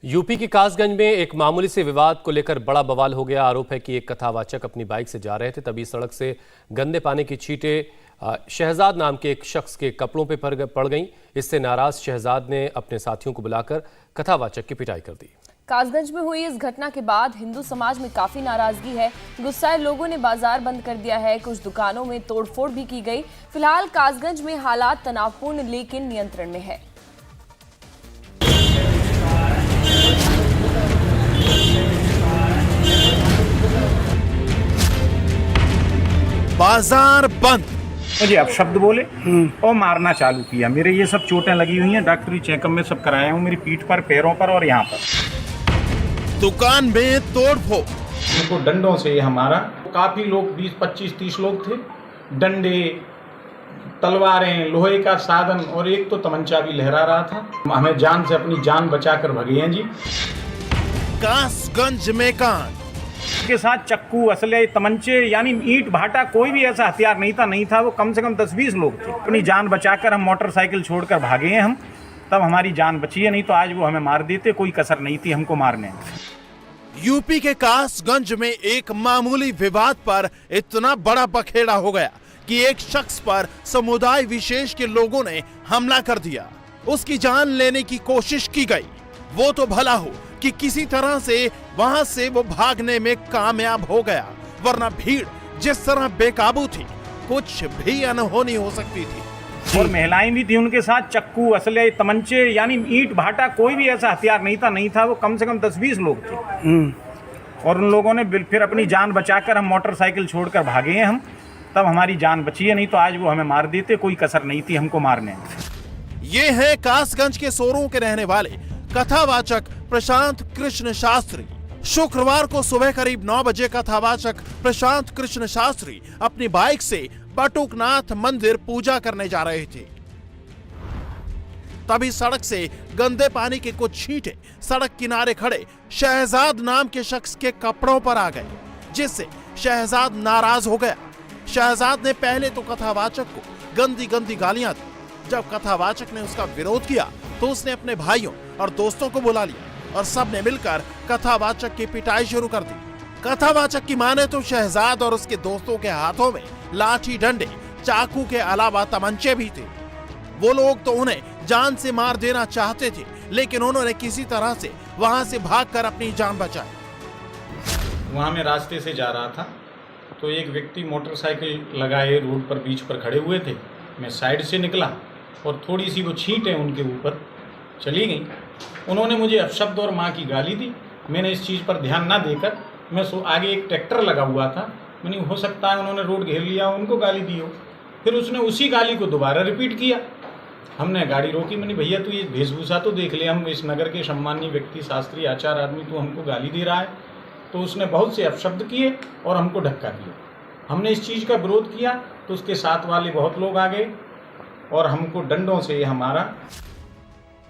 UP के कासगंज में एक मामूली से विवाद को लेकर बड़ा बवाल हो गया। आरोप है कि एक कथावाचक अपनी बाइक से जा रहे थे, तभी सड़क से गंदे पानी की छींटें शहजाद नाम के एक शख्स के कपड़ों पे पड़ गईं। इससे नाराज शहजाद ने अपने साथियों को बुलाकर कथावाचक की पिटाई कर दी। कासगंज में हुई इस घटना के बाद हिंदू समाज में काफी नाराजगी है। गुस्साए लोगों ने बाजार बंद कर दिया है। कुछ दुकानों में तोड़फोड़ भी की गई। फिलहाल कासगंज में हालात तनावपूर्ण लेकिन नियंत्रण में है। बाजार बंद। मुझे अपशब्द बोले और मारना चालू किया। मेरे ये सब चोटें लगी हुई हैं, डॉक्टरी चेकअप में सब कराया हूँ, मेरी पीठ पर, पैरों पर और यहाँ पर। दुकान में तोड़फोड़। उनको डंडों से हमारा, काफी लोग 20, 25, 30 लोग थे। डंडे, तलवारें, लोहे का साधन और एक तो तमंचा भी लहरा रहा था। हमें जान से अपनी जान बचाकर भगे हैं जी। कासगंज में कांड के साथ चक्कू, असले, तमंचे यानी ईंट भाटा, कोई भी ऐसा हथियार नहीं था। वो कम से कम 10-20 लोग थे। अपनी जान बचाकर हम मोटरसाइकिल छोड़कर भागे हैं हम, तब हमारी जान बची है, नहीं तो आज वो हमें मार देते। कोई कसर नहीं थी हमको मारने में। यूपी के कासगंज में एक मामूली विवाद पर इतना बड़ा बखेड़ा हो गया कि एक शख्स पर समुदाय विशेष के लोगों ने हमला कर दिया। उसकी जान लेने की कोशिश की गई। वो तो भला हो कि किसी तरह से वहां से वो भागने में कामयाब हो गया, वरना भीड़ जिस तरह बेकाबू थी, कुछ भी अनहोनी हो सकती थी। और महिलाएं भी थी उनके साथ। चक्कू, असले, तमंचे यानी ईंट भाटा, कोई भी ऐसा हथियार नहीं था। वो कम से कम 10-20 लोग थे। और उन लोगों ने फिर अपनी जान बचाकर हम मोटरसाइकिल छोड़कर भागे हैं हम, तब हमारी जान बची है, नहीं तो आज वो हमें मार देते। कोई कसर नहीं थी हमको मारने में। ये है कासगंज के सोरों के रहने वाले कथावाचक प्रशांत कृष्ण शास्त्री। शुक्रवार को सुबह करीब 9 बजे कथावाचक प्रशांत कृष्ण शास्त्री अपनी बाइक से बटुकनाथ मंदिर पूजा करने जा रहे थे। तभी सड़क से गंदे पानी के कुछ छींटे सड़क किनारे खड़े शहजाद नाम के शख्स के कपड़ों पर आ गए, जिससे शहजाद नाराज हो गया। शहजाद ने पहले तो कथावाचक को गंदी गंदी गालियां दी। जब कथावाचक ने उसका विरोध किया तो उसने अपने भाइयों और दोस्तों को बुला लिया और सबने मिलकर कथावाचक की पिटाई शुरू कर दी। कथावाचक की माने तो शहजाद और उसके दोस्तों के हाथों में लाठी, डंडे, चाकू के अलावा तमंचे भी थे। वो लोग तो उन्हें जान से मार देना चाहते थे, लेकिन उन्होंने किसी तरह से वहां से भागकर अपनी जान बचाई। वहाँ मैं रास्ते से जा रहा था तो एक व्यक्ति मोटरसाइकिल लगाए रोड पर, बीच पर खड़े हुए थे। मैं साइड से निकला और थोड़ी सी वो छींटें उनके ऊपर चली गई। उन्होंने मुझे अपशब्द और माँ की गाली दी। मैंने इस चीज़ पर ध्यान ना देकर, मैं आगे एक ट्रैक्टर लगा हुआ था, मैंने हो सकता है उन्होंने रोड घेर लिया, उनको गाली दी हो। फिर उसने उसी गाली को दोबारा रिपीट किया। हमने गाड़ी रोकी। मैंने, भैया तू ये वेशभूषा तो देख ले, हम इस नगर के सम्मानीय व्यक्ति, शास्त्री, आचार आदमी, तू हमको गाली दे रहा है। तो उसने बहुत से अपशब्द किए और हमको धक्का दिया। हमने इस चीज़ का विरोध किया तो उसके साथ वाले बहुत लोग आ गए और हमको डंडों से हमारा।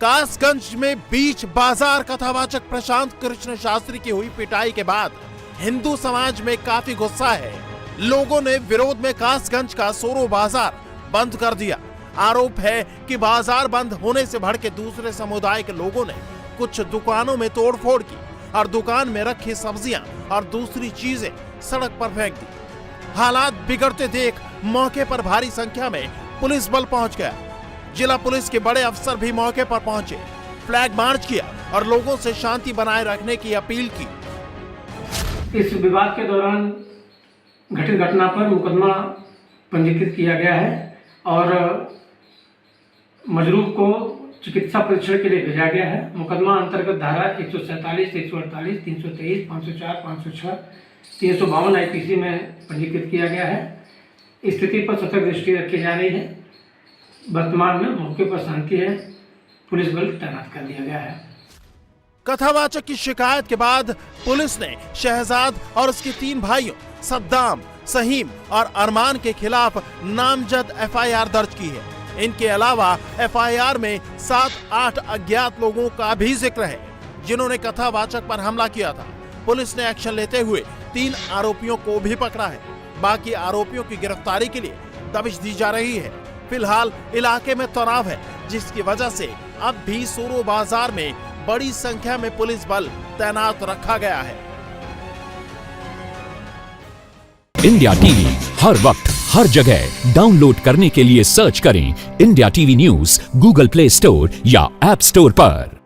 कासगंज में बीच बाजार कथावाचक प्रशांत कृष्ण शास्त्री की हुई पिटाई के बाद हिंदू समाज में काफी गुस्सा है। लोगों ने विरोध में कासगंज का सोरो बाजार बंद कर दिया। आरोप है कि बाजार बंद होने से भड़के दूसरे समुदाय के लोगों ने कुछ दुकानों में तोड़फोड़ की और दुकान में रखी सब्जियां और दूसरी चीजें सड़क पर फेंक दी। हालात बिगड़ते देख मौके पर भारी संख्या में पुलिस बल पहुंच गया। जिला पुलिस के बड़े अफसर भी मौके पर पहुंचे, फ्लैग मार्च किया और लोगों से शांति बनाए रखने की अपील की। इस विवाद के दौरान घटित घटना पर मुकदमा पंजीकृत किया गया है और मजरूर को चिकित्सा परीक्षण के लिए भेजा गया है। मुकदमा अंतर्गत धारा 147, 148, 323, 504, 506, 352 IPC में पंजीकृत किया गया है। स्थिति पर सतर्क दृष्टि रखी जा रही है। वर्तमान में मौके पर शांति है। पुलिस बल तैनात कर दिया गया है। कथावाचक की शिकायत के बाद पुलिस ने शहजाद और उसके 3 भाइयों सद्दाम, सहीम और अरमान के खिलाफ नामजद FIR दर्ज की है। इनके अलावा FIR में 7-8 अज्ञात लोगों का भी जिक्र है, जिन्होंने कथावाचक पर हमला किया था। पुलिस ने एक्शन लेते हुए 3 आरोपियों को भी पकड़ा है। बाकी आरोपियों की गिरफ्तारी के लिए दबिश दी जा रही है। फिलहाल इलाके में तनाव है, जिसकी वजह से अब भी सोरो बाजार में बड़ी संख्या में पुलिस बल तैनात रखा गया है। इंडिया टीवी हर वक्त हर जगह डाउनलोड करने के लिए सर्च करें India TV news Google play store या ऐप स्टोर पर।